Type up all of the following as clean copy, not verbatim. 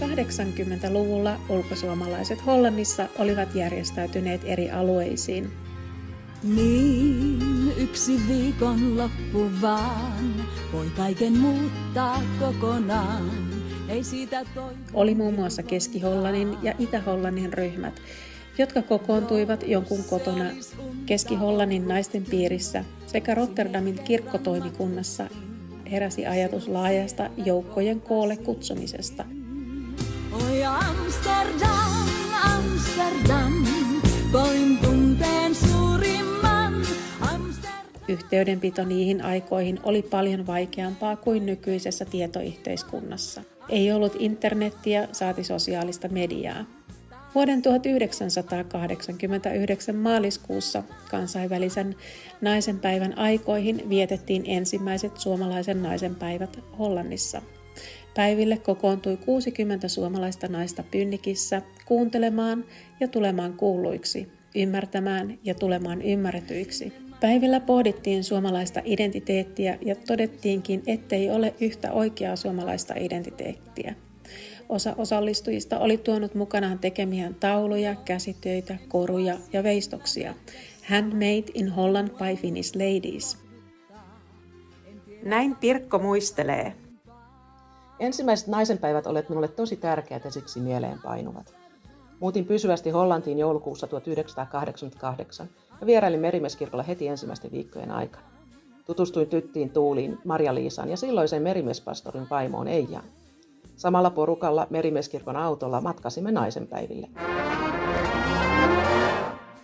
80-luvulla ulkosuomalaiset Hollannissa olivat järjestäytyneet eri alueisiin. Niin, yksi viikonloppu vaan, voi kaiken muuttaa kokonaan. Ei siitä oli muun muassa Keski-Hollannin ja Itä-Hollannin ryhmät, jotka kokoontuivat jonkun kotona Keski-Hollannin naisten piirissä sekä Rotterdamin kirkkotoimikunnassa heräsi ajatus laajasta joukkojen koolle kutsumisesta. Oi Amsterdam, Amsterdam, koin tunteen suurimman Amsterdam. Yhteydenpito niihin aikoihin oli paljon vaikeampaa kuin nykyisessä tietoyhteiskunnassa. Ei ollut internettiä saati sosiaalista mediaa. Vuoden 1989 maaliskuussa kansainvälisen naisenpäivän aikoihin vietettiin ensimmäiset suomalaisen naisenpäivät Hollannissa. Päiville kokoontui 60 suomalaista naista Pynnikissä kuuntelemaan ja tulemaan kuulluiksi, ymmärtämään ja tulemaan ymmärretyiksi. Päivillä pohdittiin suomalaista identiteettiä ja todettiinkin, ettei ole yhtä oikeaa suomalaista identiteettiä. Osa osallistujista oli tuonut mukanaan tekemiään tauluja, käsitöitä, koruja ja veistoksia. Handmade in Holland by Finnish ladies. Näin Pirkko muistelee. Ensimmäiset naisenpäivät olivat minulle tosi tärkeät ja siksi mieleenpainuvat. Muutin pysyvästi Hollantiin joulukuussa 1988 ja vierailin Merimieskirkolla heti ensimmäisten viikkojen aikana. Tutustuin tyttiin Tuuliin, Maria-Liisaan ja silloiseen merimiespastorin vaimoon Eijaan. Samalla porukalla Merimieskirkon autolla matkasimme naisenpäiville.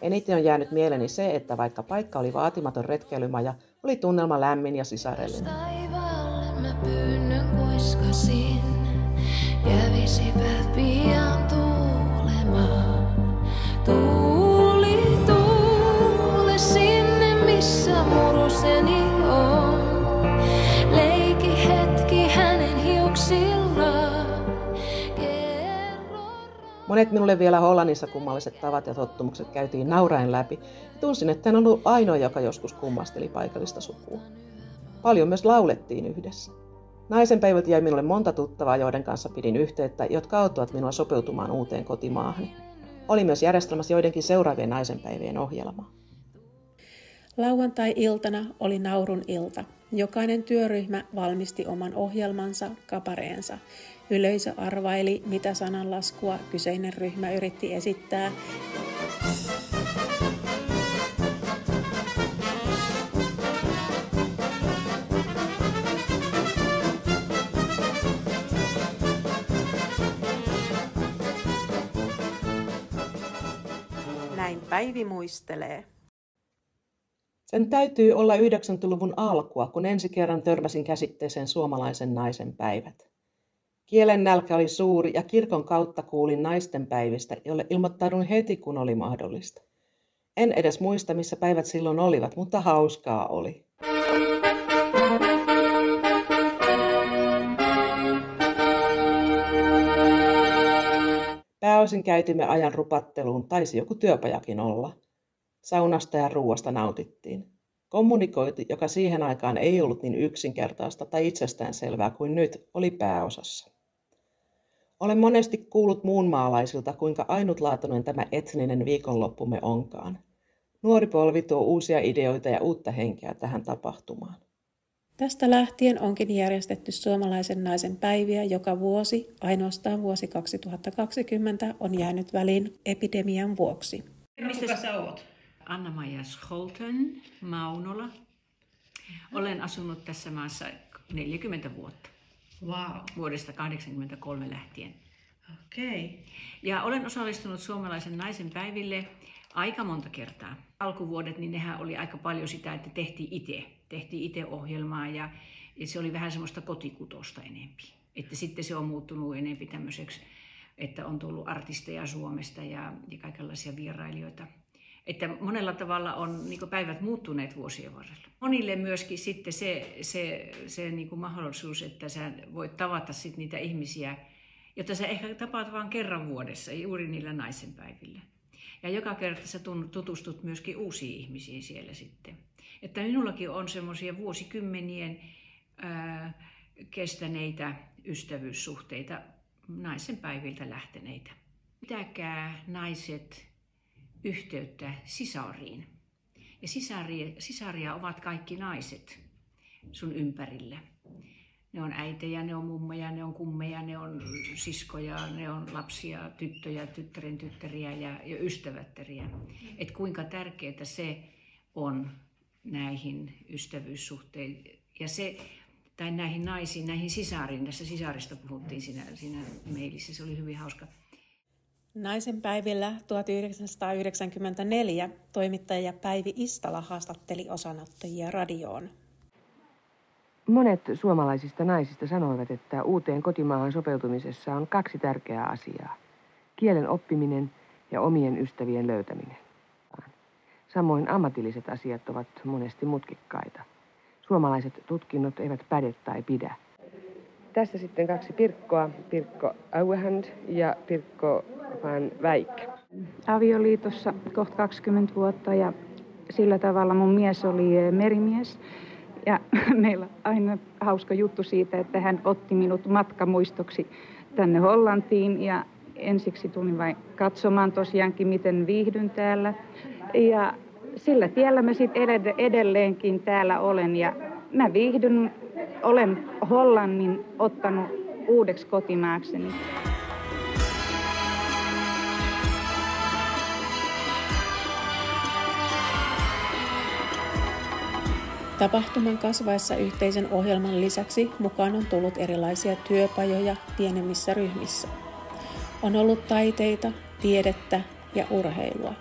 Eniten on jäänyt mieleeni se, että vaikka paikka oli vaatimaton retkeilymaja, oli tunnelma lämmin ja sisarellinen. Taivaalle mä pyynnön kuiskasin, kävisivät pian tuulemaan. Tuuli, tuule sinne, missä muruseni on. Leiki hetki hänen hiuksillaan. Monet minulle vielä Hollannissa kummalliset tavat ja tottumukset käytiin nauraen läpi ja tunsin, että en ollut ainoa, joka joskus kummasteli paikallista sukua. Paljon myös laulettiin yhdessä. Naisenpäivät jäi minulle monta tuttavaa, joiden kanssa pidin yhteyttä, jotka auttoivat minua sopeutumaan uuteen kotimaahani. Oli myös järjestelmässä joidenkin seuraavien naisenpäivien ohjelmaa. Lauantai-iltana oli naurun ilta. Jokainen työryhmä valmisti oman ohjelmansa, kapareensa. Yleisö arvaili, mitä sananlaskua kyseinen ryhmä yritti esittää. Näin Päivi muistelee. Sen täytyy olla 90-luvun alkua, kun ensi kerran törmäsin käsitteeseen suomalaisen naisen päivät. Kielen nälkä oli suuri ja kirkon kautta kuulin naisten päivistä, jolle ilmoittaudun heti, kun oli mahdollista. En edes muista, missä päivät silloin olivat, mutta hauskaa oli. Pääosin käytimme ajan rupatteluun, taisi joku työpajakin olla. Saunasta ja ruuasta nautittiin. Kommunikointi, joka siihen aikaan ei ollut niin yksinkertaista tai itsestäänselvää kuin nyt, oli pääosassa. Olen monesti kuullut muunmaalaisilta, kuinka ainutlaatuinen tämä etninen viikonloppumme onkaan. Nuori polvi tuo uusia ideoita ja uutta henkeä tähän tapahtumaan. Tästä lähtien onkin järjestetty suomalaisen naisen päiviä joka vuosi, ainoastaan vuosi 2020 on jäänyt väliin epidemian vuoksi. Mistä sä oot? Anna-Maija Scholten, Maunola. Olen asunut tässä maassa 40 vuotta. Wow. Vuodesta 1983 lähtien. Okei. Ja olen osallistunut suomalaisen naisen päiville aika monta kertaa. Alkuvuodet, niin nehän oli aika paljon sitä, että tehtiin itse ohjelmaa ja se oli vähän semmoista kotikutosta enempi. Että sitten se on muuttunut enempi tämmöiseksi, että on tullut artisteja Suomesta ja kaikenlaisia vierailijoita. Että monella tavalla on niin kuin päivät muuttuneet vuosien varrella. Monille myöskin sitten se niin kuin mahdollisuus, että sä voit tavata sit niitä ihmisiä, joita sä ehkä tapaat vain kerran vuodessa, juuri niillä naisenpäivillä. Ja joka kerta sä tutustut myöskin uusiin ihmisiin siellä sitten. Että minullakin on semmoisia vuosikymmenien kestäneitä ystävyyssuhteita naisenpäiviltä lähteneitä. Pitäkää naiset yhteyttä sisariin. Ja sisaria ovat kaikki naiset sun ympärillä. Ne on äitejä, ne on mummoja, ne on kummeja, ne on siskoja, ne on lapsia, tyttöjä, tyttären tyttäriä ja ystävättäriä. Et kuinka tärkeää se on näihin ystävyyssuhteisiin ja se, tai näihin naisiin, näihin sisariin. Tässä sisarista puhuttiin siinä mailissa, se oli hyvin hauska. Naisenpäivillä 1994 toimittaja Päivi Istala haastatteli osanottajia radioon. Monet suomalaisista naisista sanoivat, että uuteen kotimaahan sopeutumisessa on 2 tärkeää asiaa. Kielen oppiminen ja omien ystävien löytäminen. Samoin ammatilliset asiat ovat monesti mutkikkaita. Suomalaiset tutkinnot eivät päde tai pidä. Tässä sitten 2 Pirkkoa, Pirkko Auehand ja Pirkko van Wijk. Avioliitossa kohta 20 vuotta ja sillä tavalla mun mies oli merimies. Ja meillä on aina hauska juttu siitä, että hän otti minut matkamuistoksi tänne Hollantiin. Ja ensiksi tulin vain katsomaan tosiaankin, miten viihdyn täällä. Ja sillä tiellä mä sitten edelleenkin täällä olen. Ja mä viihdyn, olen Hollannin ottanut uudeksi kotimaakseni. Tapahtuman kasvaessa yhteisen ohjelman lisäksi mukaan on tullut erilaisia työpajoja pienemmissä ryhmissä. On ollut taiteita, tiedettä ja urheilua.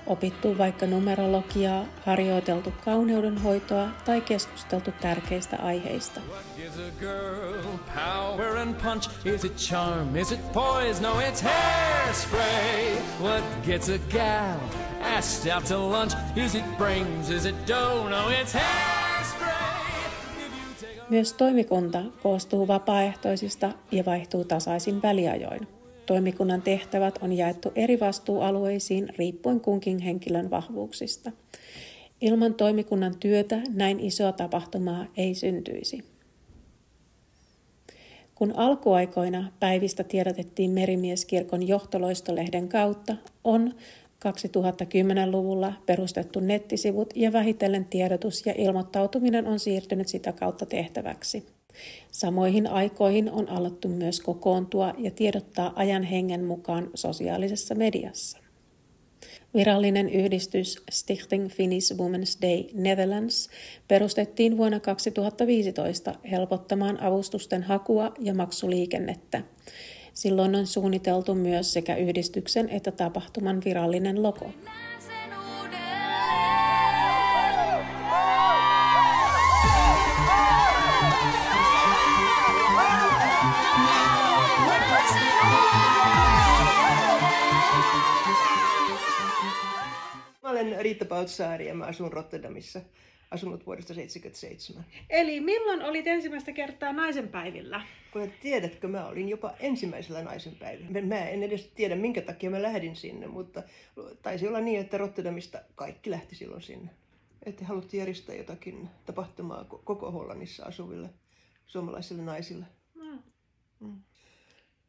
Opittu vaikka numerologiaa, harjoiteltu kauneudenhoitoa tai keskusteltu tärkeistä aiheista. Myös toimikunta koostuu vapaaehtoisista ja vaihtuu tasaisin väliajoin. Toimikunnan tehtävät on jaettu eri vastuualueisiin riippuen kunkin henkilön vahvuuksista. Ilman toimikunnan työtä näin isoa tapahtumaa ei syntyisi. Kun alkuaikoina päivistä tiedotettiin Merimieskirkon johtoloistolehden kautta, on 2010-luvulla perustettu nettisivut ja vähitellen tiedotus ja ilmoittautuminen on siirtynyt sitä kautta tehtäväksi. Samoihin aikoihin on alettu myös kokoontua ja tiedottaa ajan hengen mukaan sosiaalisessa mediassa. Virallinen yhdistys Stichting Finnish Women's Day Netherlands perustettiin vuonna 2015 helpottamaan avustusten hakua ja maksuliikennettä. Silloin on suunniteltu myös sekä yhdistyksen että tapahtuman virallinen logo. Mä olen Riitta Pautsaari ja mä asun Rotterdamissa. Asunut vuodesta 1977. Eli milloin olit ensimmäistä kertaa naisenpäivillä? Tiedätkö, mä olin jopa ensimmäisellä naisenpäivillä. Mä en edes tiedä, minkä takia mä lähdin sinne, mutta taisi olla niin, että Rotterdamista kaikki lähti silloin sinne. Että haluttiin järjestää jotakin tapahtumaa koko Hollannissa asuville suomalaisille naisille.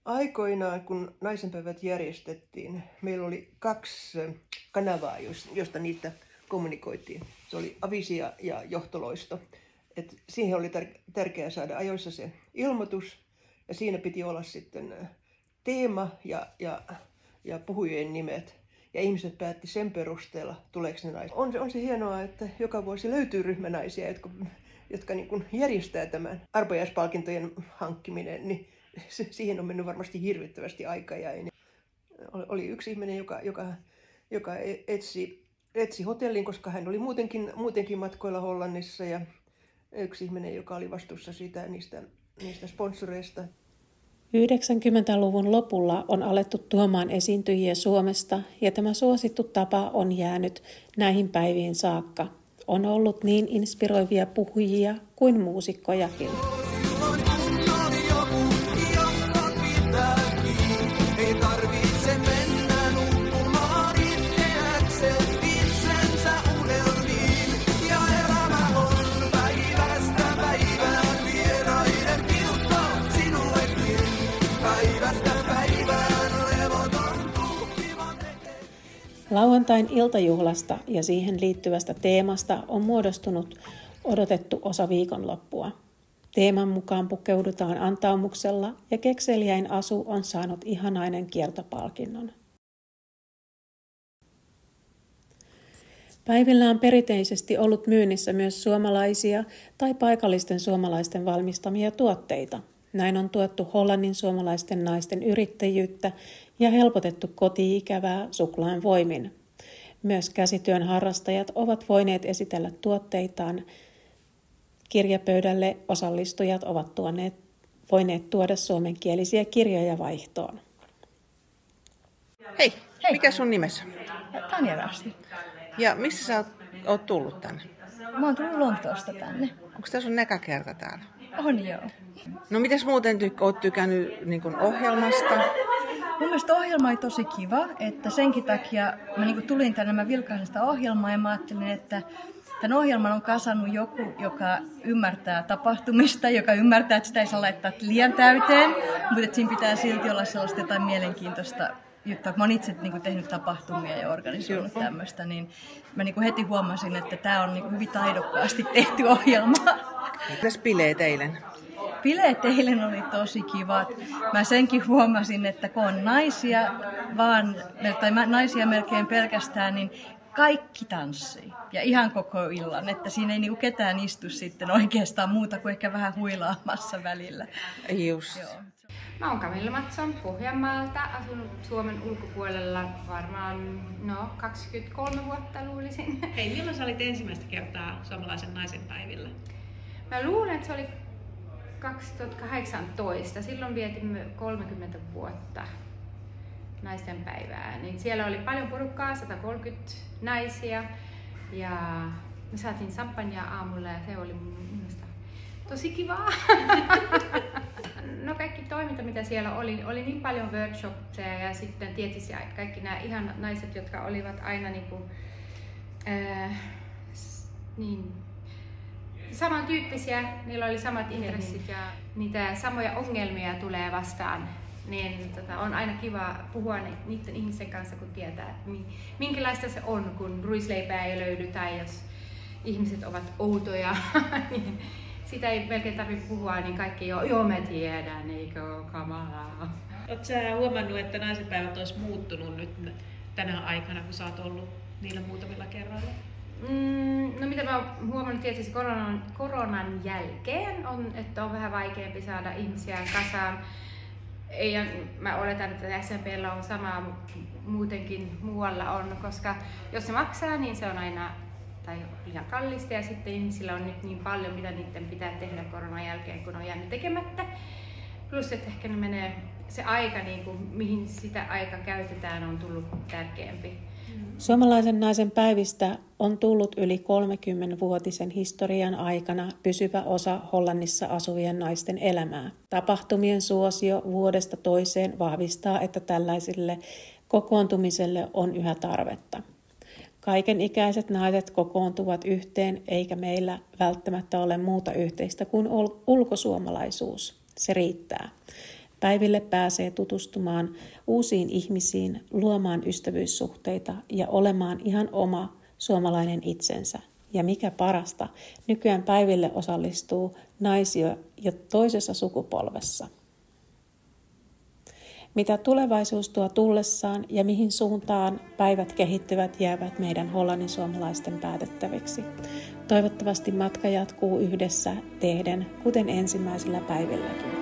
Aikoinaan, kun naisenpäivät järjestettiin, meillä oli 2 kanavaa, josta niitä kommunikoitiin. Se oli Avisia ja johtoloisto. Et siihen oli tärkeää saada ajoissa se ilmoitus ja siinä piti olla sitten teema ja puhujien nimet. Ja ihmiset päätti sen perusteella, tuleeko ne naiset. On se hienoa, että joka vuosi löytyy ryhmänaisia, jotka niin kuin järjestää tämän arpajaispalkintojen hankkiminen. Niin siihen on mennyt varmasti hirvittävästi aikaa. Oli yksi ihminen, joka etsi hotellin, koska hän oli muutenkin matkoilla Hollannissa ja yksi ihminen, joka oli vastuussa niistä sponsoreista. 90-luvun lopulla on alettu tuomaan esiintyjiä Suomesta ja tämä suosittu tapa on jäänyt näihin päiviin saakka. On ollut niin inspiroivia puhujia kuin muusikkojakin. Päivästä päivään vieraiden pilkko sinulle. Lauantain iltajuhlasta ja siihen liittyvästä teemasta on muodostunut odotettu osa viikonloppua. Teeman mukaan pukeudutaan antaumuksella ja kekseliäin asu on saanut ihanainen kiertopalkinnon. Päivillä on perinteisesti ollut myynnissä myös suomalaisia tai paikallisten suomalaisten valmistamia tuotteita. Näin on tuettu Hollannin suomalaisten naisten yrittäjyyttä ja helpotettu koti-ikävää suklaan voimin. Myös käsityön harrastajat ovat voineet esitellä tuotteitaan. Kirjapöydälle osallistujat ovat voineet tuoda suomenkielisiä kirjoja vaihtoon. Hei, mikä sun nimesi? Tanja Rasti. Ja missä sä oot tullut tänne? Mä oon tullut Lontoosta tänne. Onko tää sun näkäkerta täällä? On joo. No mites muuten oot tykännyt niin kun ohjelmasta? Mun mielestä ohjelma oli tosi kiva, että senkin takia mä niin kun tulin tänne, mä vilkaisin sitä ohjelmaa ja mä ajattelin, että tämän ohjelman on kasannut joku, joka ymmärtää tapahtumista, joka ymmärtää, että sitä ei saa laittaa liian täyteen, mutta että siinä pitää silti olla sellaista jotain mielenkiintoista juttua. Mä oon itse tehnyt tapahtumia ja organisoinut tämmöistä, niin mä heti huomasin, että tää on hyvin taidokkaasti tehty ohjelma. Mitäs bileet eilen? Bileet eilen oli tosi kivat. Mä senkin huomasin, että kun on naisia, naisia melkein pelkästään, niin kaikki tanssii. Ja ihan koko illan, että siinä ei ketään istu sitten oikeastaan muuta kuin ehkä vähän huilaamassa välillä. Just. Joo. Mä oon Camilla Mattsson Pohjanmaalta, asunut Suomen ulkopuolella varmaan 23 vuotta luulisin. Hei, milloin sä olit ensimmäistä kertaa suomalaisen naisen päivillä? Mä luulen, että se oli 2018. Silloin vietimme 30 vuotta naisten päivää. Niin siellä oli paljon porukkaa, 130 naisia. Ja me saatiin champagnea aamulla ja se oli minusta tosi kivaa. No kaikki toiminta, mitä siellä oli niin paljon workshopseja ja sitten tietysti kaikki nämä ihan naiset, jotka olivat aina niin samantyyppisiä, niillä oli samat intressit ja niitä samoja ongelmia tulee vastaan. Niin on aina kiva puhua niiden ihmisten kanssa, kun tietää, minkälaista se on, kun ruisleipää ei löydy tai jos ihmiset ovat outoja. Niin sitä ei melkein tarvitse puhua, niin kaikki joo mä tiedän, eikö ole kamalaa. Oletko sä huomannut, että naisenpäivät olisi muuttunut nyt tänä aikana, kun sä oot ollut niillä muutamilla kerroilla? No mitä mä oon huomannut tietysti koronan jälkeen, on, että on vähän vaikeampi saada ihmisiä kasaan. Ja mä oletan, että SMP:llä on sama, mutta muutenkin muualla on, koska jos se maksaa, niin se on aina liian kallista ja sitten ihmisillä on nyt niin paljon, mitä niiden pitää tehdä koronan jälkeen, kun on jäänyt tekemättä. Plus, että ehkä ne menee se aika, mihin sitä aikaa käytetään, on tullut tärkeämpi. Suomalaisen naisen päivistä on tullut yli 30-vuotisen historian aikana pysyvä osa Hollannissa asuvien naisten elämää. Tapahtumien suosio vuodesta toiseen vahvistaa, että tällaiselle kokoontumiselle on yhä tarvetta. Kaikenikäiset naiset kokoontuvat yhteen, eikä meillä välttämättä ole muuta yhteistä kuin ulkosuomalaisuus. Se riittää. Päiville pääsee tutustumaan uusiin ihmisiin, luomaan ystävyyssuhteita ja olemaan ihan oma suomalainen itsensä. Ja mikä parasta, nykyään päiville osallistuu naisia jo toisessa sukupolvessa. Mitä tulevaisuus tuo tullessaan ja mihin suuntaan päivät kehittyvät, jäävät meidän hollannin suomalaisten päätettäviksi. Toivottavasti matka jatkuu yhdessä tehden, kuten ensimmäisillä päivilläkin.